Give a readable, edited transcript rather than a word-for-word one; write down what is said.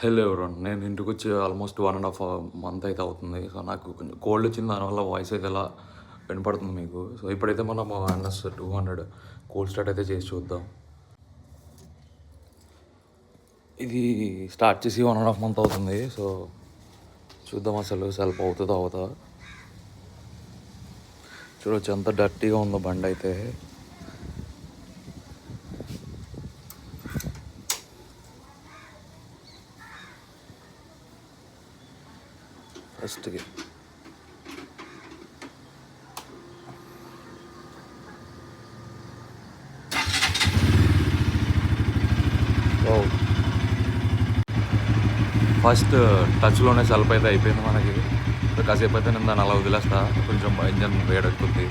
Hello everyone నేను ఇంటికొచ్చి almost 1.5 month అయితే అవుతుంది. సో, నాకు కొంచెం కోల్డ్ వచ్చింది. దానివల్ల వాయిస్ అయితే ఇలా వినపడుతుంది మీకు. సో, ఇప్పుడైతే మనము NS 200 కోల్డ్ స్టార్ట్ అయితే చేసి చూద్దాం. ఇది స్టార్ట్ చేసి 1.5 మంత్ అవుతుంది. సో, చూద్దాం అసలు సెల్ఫ్ అవుతుందో అవుతా. చూడొచ్చు ఎంత డర్టీగా ఉందో బండి అయితే. ఫస్ట్‌కి ఓహ్! ఫస్ట్ టచ్‌లోనే సెల్ఫ్ అయితే అయిపోయింది మనకి. సో, కాసేపు అయితే నేను దాన్ని అలా వదిలేస్తా. కొంచెం ఇంజన్ వేడెక్కుద్ది.